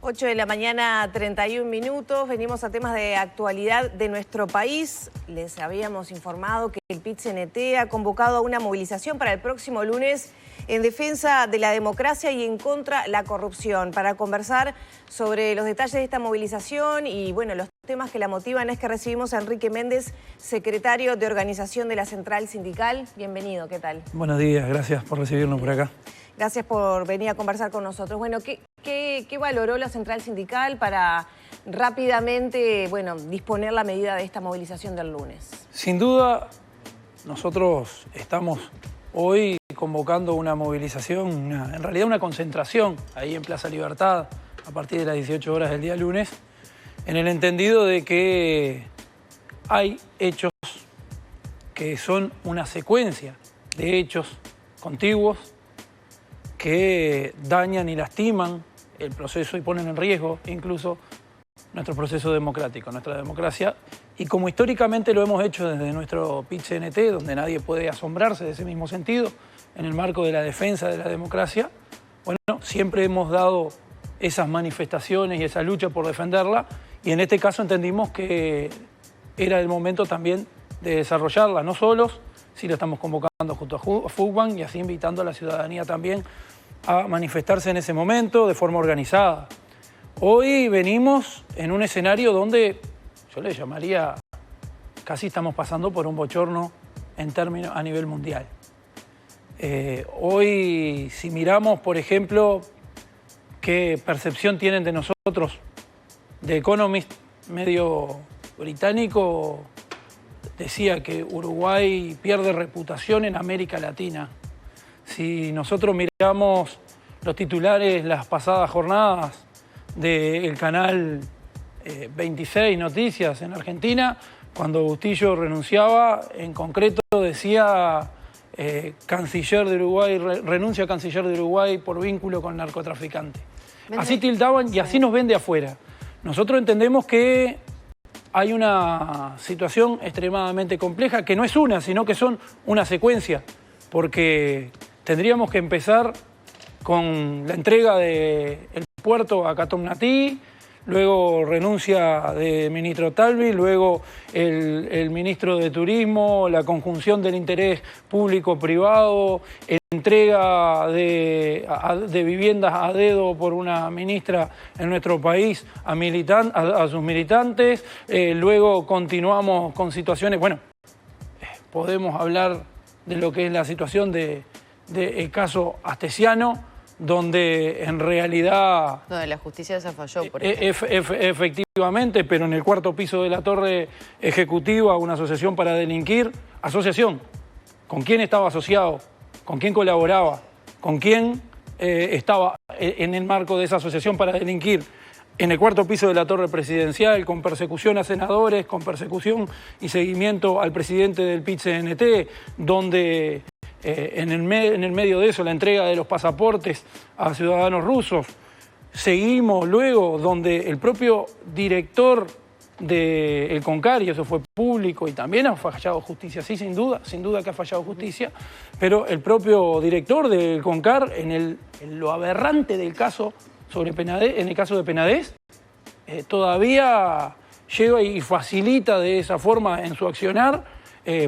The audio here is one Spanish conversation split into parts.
8 de la mañana, 31 minutos. Venimos a temas de actualidad de nuestro país. Les habíamos informado que el PIT-CNT ha convocado a una movilización para el próximo lunes en defensa de la democracia y en contra de la corrupción. Para conversar sobre los detalles de esta movilización y bueno, los temas que la motivan es que recibimos a Enrique Méndez, secretario de organización de la Central Sindical. Bienvenido, ¿qué tal? Buenos días, gracias por recibirnos por acá. Gracias por venir a conversar con nosotros. Bueno, ¿qué valoró la Central Sindical para rápidamente, disponer la medida de esta movilización del lunes? Sin duda, nosotros estamos hoy convocando una movilización, en realidad una concentración ahí en Plaza Libertad a partir de las 18 horas del día lunes, en el entendido de que hay hechos que son una secuencia de hechos contiguos que dañan y lastiman el proceso y ponen en riesgo incluso nuestro proceso democrático, nuestra democracia. Y como históricamente lo hemos hecho desde nuestro PIT-CNT, donde nadie puede asombrarse de ese mismo sentido, en el marco de la defensa de la democracia, bueno, siempre hemos dado esas manifestaciones y esa lucha por defenderla, y en este caso entendimos que era el momento también de desarrollarla, no solos, sí lo estamos convocando junto a FUCBAN y así invitando a la ciudadanía también a manifestarse en ese momento de forma organizada. Hoy venimos en un escenario donde yo le llamaría, casi estamos pasando por un bochorno en términos a nivel mundial. Hoy, si miramos, por ejemplo, qué percepción tienen de nosotros, The Economist, medio británico, decía que Uruguay pierde reputación en América Latina. Si nosotros miramos los titulares las pasadas jornadas del canal 26 Noticias en Argentina, cuando Bustillo renunciaba, en concreto decía canciller de Uruguay, renuncia a canciller de Uruguay por vínculo con narcotraficante. Así tildaban y así nos ven de afuera. Nosotros entendemos que hay una situación extremadamente compleja, que no es una, sino que son una secuencia, porque tendríamos que empezar con la entrega del puerto a Catomnatí, luego renuncia de ministro Talvi, luego el ministro de Turismo, la conjunción del interés público-privado, entrega de viviendas a dedo por una ministra en nuestro país a sus militantes, luego continuamos con situaciones, podemos hablar de lo que es la situación del caso Astesiano, donde en realidad... Donde la justicia se falló, por ejemplo. Efectivamente, pero en el cuarto piso de la torre ejecutiva, una asociación para delinquir, asociación, ¿con quién estaba asociado? ¿Con quién colaboraba? ¿Con quién estaba en el marco de esa asociación para delinquir? En el cuarto piso de la torre presidencial, con persecución a senadores, con persecución y seguimiento al presidente del PIT-CNT, donde en el medio de eso la entrega de los pasaportes a ciudadanos rusos. Seguimos luego donde el propio director del CONCAR, y eso fue público y también ha fallado justicia, sí, sin duda que ha fallado justicia, pero el propio director del CONCAR en lo aberrante del caso sobre Penedès, en el caso de Penedès, todavía lleva y facilita de esa forma en su accionar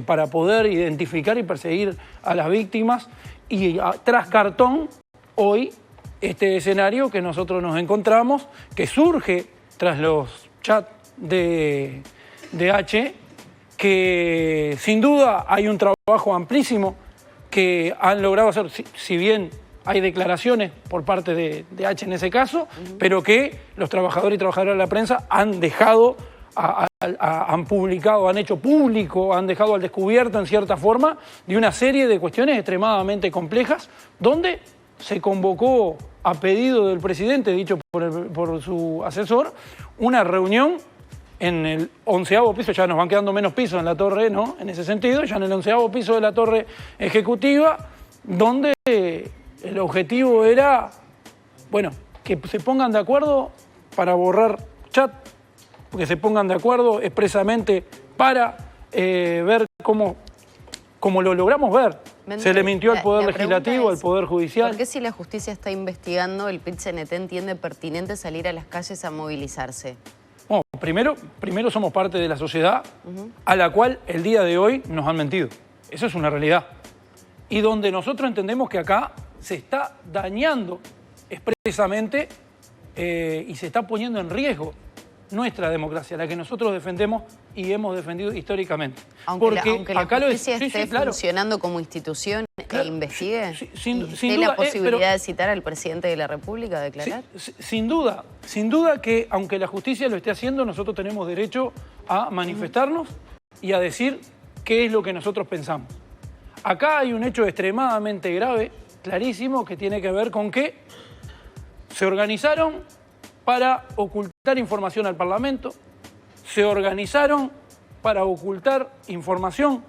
para poder identificar y perseguir a las víctimas, y tras cartón hoy este escenario que nosotros nos encontramos, que surge tras los chats de H, que sin duda hay un trabajo amplísimo que han logrado hacer, si bien hay declaraciones por parte de H en ese caso, pero que los trabajadores y trabajadoras de la prensa han dejado, han publicado, han hecho público, han dejado al descubierto en cierta forma de una serie de cuestiones extremadamente complejas, donde se convocó a pedido del presidente, dicho por su asesor, una reunión en el 11º piso, ya nos van quedando menos pisos en la torre, ¿no? En ese sentido, ya en el 11º piso de la torre ejecutiva, donde el objetivo era, que se pongan de acuerdo para borrar chat, que se pongan de acuerdo expresamente para ver cómo lo logramos ver Se le mintió al Poder Legislativo, al Poder Judicial. ¿Por qué si la justicia está investigando, el PIT-CNT entiende pertinente salir a las calles a movilizarse? Bueno, primero somos parte de la sociedad a la cual el día de hoy nos han mentido. Eso es una realidad. Y donde nosotros entendemos que acá se está dañando expresamente y se está poniendo en riesgo nuestra democracia, la que nosotros defendemos y hemos defendido históricamente. Aunque la justicia esté funcionando como institución e investigue, ¿tiene la posibilidad de citar al presidente de la República a declarar? Sin duda que aunque la justicia lo esté haciendo, nosotros tenemos derecho a manifestarnos y a decir qué es lo que nosotros pensamos. Acá hay un hecho extremadamente grave, clarísimo, que tiene que ver con que se organizaron para ocultar información al Parlamento, se organizaron para ocultar información,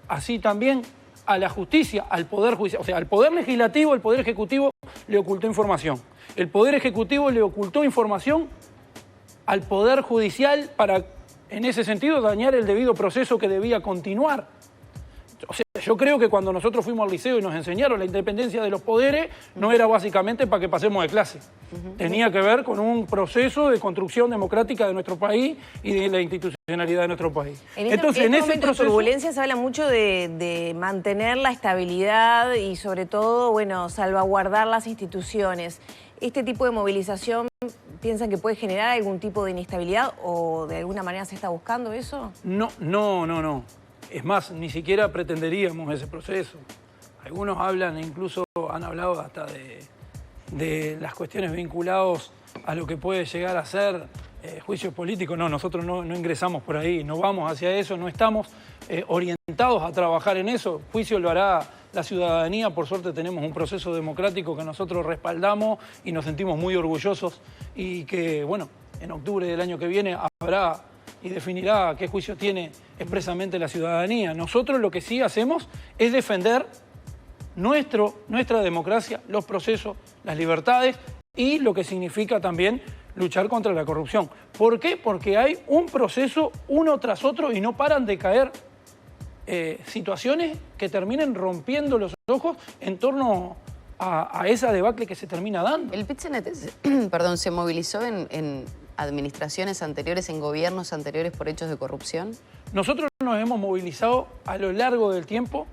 así también a la justicia, al Poder Judicial. O sea, al Poder Legislativo, el Poder Ejecutivo le ocultó información. El Poder Ejecutivo le ocultó información al Poder Judicial para, en ese sentido, dañar el debido proceso que debía continuar. O sea, yo creo que cuando nosotros fuimos al liceo y nos enseñaron la independencia de los poderes, no era básicamente para que pasemos de clase. Tenía que ver con un proceso de construcción democrática de nuestro país y de la institucionalidad de nuestro país. Entonces, en ese proceso de turbulencia se habla mucho de mantener la estabilidad y sobre todo, bueno, salvaguardar las instituciones. ¿Este tipo de movilización piensan que puede generar algún tipo de inestabilidad o de alguna manera se está buscando eso? No. Es más, ni siquiera pretenderíamos ese proceso. Algunos hablan, incluso han hablado hasta de las cuestiones vinculadas a lo que puede llegar a ser juicios políticos. No, nosotros no ingresamos por ahí, no vamos hacia eso, no estamos orientados a trabajar en eso. Juicio lo hará la ciudadanía. Por suerte tenemos un proceso democrático que nosotros respaldamos y nos sentimos muy orgullosos y que, bueno, en octubre del año que viene habrá y definirá qué juicio tiene expresamente la ciudadanía. Nosotros lo que sí hacemos es defender nuestra democracia, los procesos, las libertades y lo que significa también luchar contra la corrupción. ¿Por qué? Porque hay un proceso uno tras otro y no paran de caer situaciones que terminen rompiendo los ojos en torno a esa debacle que se termina dando. El PIT-CNT, se movilizó en administraciones anteriores, en gobiernos anteriores por hechos de corrupción. Nosotros nos hemos movilizado a lo largo del tiempo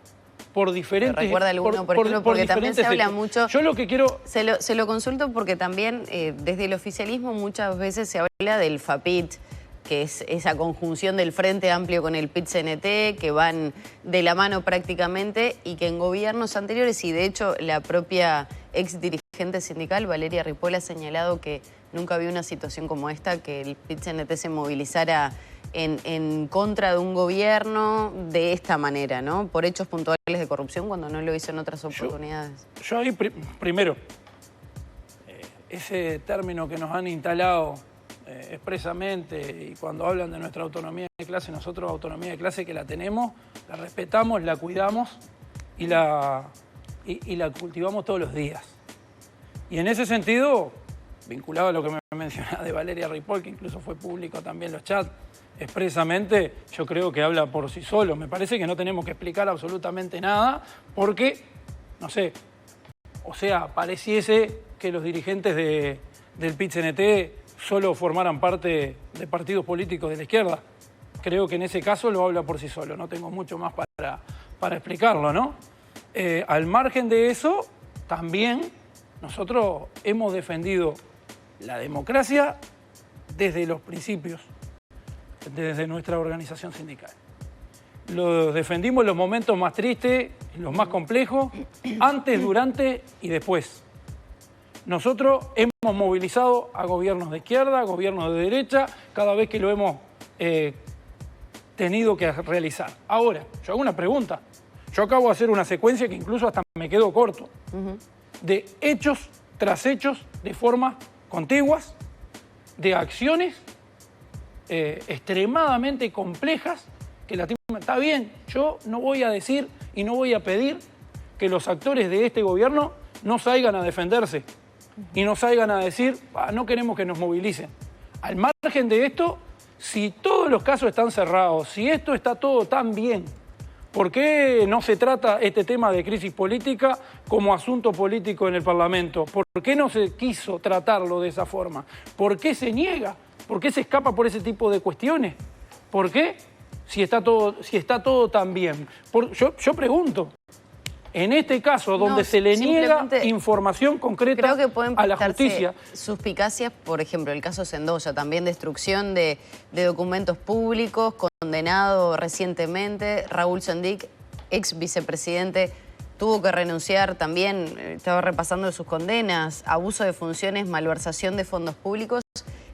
por diferentes... ¿Me recuerda alguno, por ejemplo? Porque también se habla mucho... Yo lo que quiero... Se lo consulto porque también desde el oficialismo muchas veces se habla del FAPIT, que es esa conjunción del Frente Amplio con el PIT-CNT, que van de la mano prácticamente, y que en gobiernos anteriores, y de hecho la propia ex dirigente sindical, Valeria Ripoll, ha señalado que nunca había una situación como esta, que el PIT-CNT se movilizara en contra de un gobierno de esta manera, ¿no? Por hechos puntuales de corrupción, cuando no lo hizo en otras oportunidades. Yo ahí, primero, ese término que nos han instalado expresamente y cuando hablan de nuestra autonomía de clase, nosotros autonomía de clase que la tenemos, la respetamos, la cuidamos y la cultivamos todos los días. Y en ese sentido, vinculado a lo que me mencionaba de Valeria Ripoll, que incluso fue público también los chats, expresamente, yo creo que habla por sí solo. Me parece que no tenemos que explicar absolutamente nada porque, no sé, o sea, pareciese que los dirigentes del PIT-CNT solo formaran parte de partidos políticos de la izquierda. Creo que en ese caso lo habla por sí solo, no tengo mucho más para explicarlo, ¿no? Al margen de eso, también nosotros hemos defendido la democracia desde los principios, desde nuestra organización sindical. Lo defendimos en los momentos más tristes, en los más complejos, antes, durante y después. Nosotros hemos movilizado a gobiernos de izquierda, a gobiernos de derecha, cada vez que lo hemos tenido que realizar. Ahora, yo hago una pregunta. Yo acabo de hacer una secuencia que incluso hasta me quedo corto, de hechos tras hechos, de formas contiguas, de acciones extremadamente complejas, que está bien, yo no voy a decir y no voy a pedir que los actores de este gobierno no salgan a defenderse y no salgan a decir, no queremos que nos movilicen. Al margen de esto, si todos los casos están cerrados, si esto está todo tan bien ¿Por qué no se trata este tema de crisis política como asunto político en el Parlamento? ¿Por qué no se quiso tratarlo de esa forma? ¿Por qué se niega? ¿Por qué se escapa por ese tipo de cuestiones? ¿Por qué? Si está todo tan bien. Yo pregunto, en este caso, donde se le niega información concreta creo que pueden a la justicia. Suspicacias, por ejemplo, el caso Sendoya, también destrucción de documentos públicos, condenado recientemente. Raúl Sendic, ex vicepresidente, tuvo que renunciar también, estaba repasando sus condenas, abuso de funciones, malversación de fondos públicos,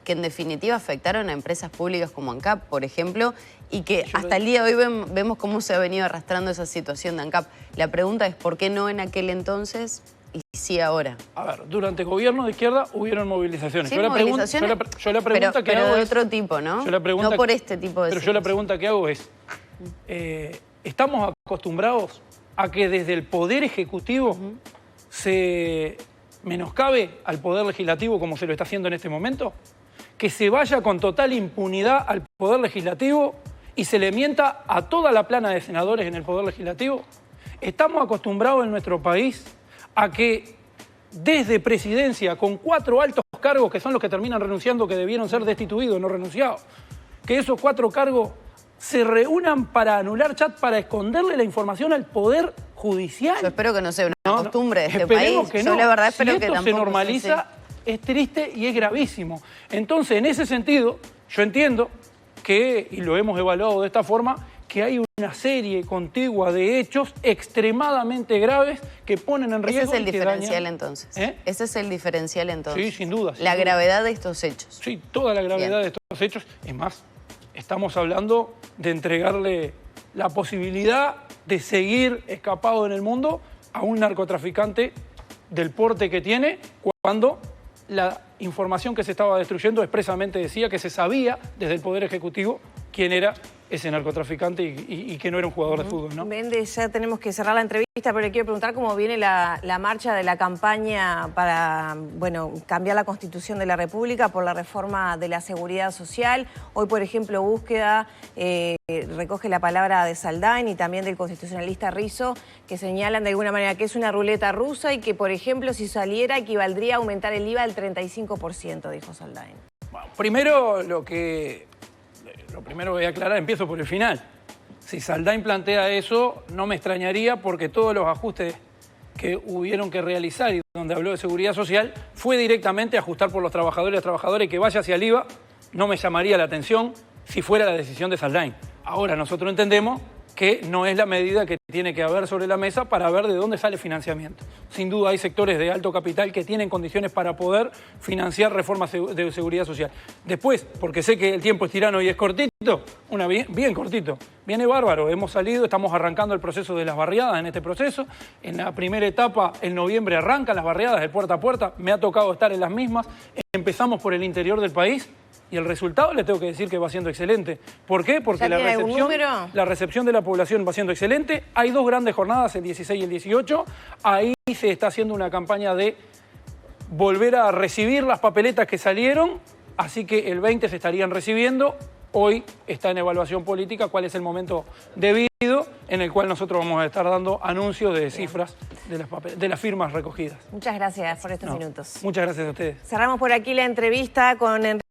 que en definitiva afectaron a empresas públicas como ANCAP, por ejemplo, y que hasta el día de hoy vemos cómo se ha venido arrastrando esa situación de ANCAP. La pregunta es, ¿por qué no en aquel entonces y sí ahora? A ver, durante el gobierno de izquierda hubieron movilizaciones. Sí, yo la pregunta que hago pero de es, otro tipo, ¿no? No por este tipo de... Pero yo la pregunta que hago es, ¿estamos acostumbrados a que desde el Poder Ejecutivo se menoscabe al Poder Legislativo como se lo está haciendo en este momento? Que se vaya con total impunidad al Poder Legislativo y se le mienta a toda la plana de senadores en el Poder Legislativo. Estamos acostumbrados en nuestro país a que desde presidencia, con 4 altos cargos, que son los que terminan renunciando, que debieron ser destituidos, no renunciados, que esos 4 cargos se reúnan para anular chat, para esconderle la información al Poder Judicial. Yo espero que no sea una costumbre de este Esperemos país. Que no. Yo la verdad espero si que esto tampoco se normaliza, es triste y es gravísimo. Entonces, en ese sentido, yo entiendo que, y lo hemos evaluado de esta forma, que hay una serie contigua de hechos extremadamente graves que ponen en riesgo... Ese es el diferencial dañan. Entonces. Ese es el diferencial entonces. Sí, sin duda. La gravedad de estos hechos. Sí, toda la gravedad de estos hechos. Es más, estamos hablando de entregarle la posibilidad de seguir escapado en el mundo a un narcotraficante del porte que tiene, cuando la información que se estaba destruyendo expresamente decía que se sabía desde el Poder Ejecutivo quién era ese narcotraficante y que no era un jugador de fútbol, ¿no? Méndez, ya tenemos que cerrar la entrevista, pero le quiero preguntar cómo viene la marcha de la campaña para, bueno, cambiar la Constitución de la República por la reforma de la seguridad social. Hoy, por ejemplo, Búsqueda recoge la palabra de Saldain y también del constitucionalista Rizzo, que señalan de alguna manera que es una ruleta rusa y que, por ejemplo, si saliera equivaldría a aumentar el IVA al 35%, dijo Saldain. Bueno, primero lo primero voy a aclarar, empiezo por el final. Si Saldain plantea eso, no me extrañaría, porque todos los ajustes que hubieron que realizar y donde habló de seguridad social fue directamente ajustar por los trabajadores y las trabajadoras, y que vaya hacia el IVA no me llamaría la atención si fuera la decisión de Saldain. Ahora nosotros entendemos que no es la medida que tiene que haber sobre la mesa para ver de dónde sale financiamiento. Sin duda hay sectores de alto capital que tienen condiciones para poder financiar reformas de seguridad social. Después, porque sé que el tiempo es tirano y es cortito, bien cortito, viene bárbaro. Hemos salido, estamos arrancando el proceso de las barriadas en este proceso. En la primera etapa, en noviembre, arrancan las barriadas de puerta a puerta. Me ha tocado estar en las mismas. Empezamos por el interior del país. Y el resultado le tengo que decir que va siendo excelente. ¿Por qué? Porque la recepción de la población va siendo excelente. Hay 2 grandes jornadas, el 16 y el 18. Ahí se está haciendo una campaña de volver a recibir las papeletas que salieron. Así que el 20 se estarían recibiendo. Hoy está en evaluación política cuál es el momento debido en el cual nosotros vamos a estar dando anuncios de cifras de las firmas recogidas. Muchas gracias por estos minutos. Muchas gracias a ustedes. Cerramos por aquí la entrevista con Enrique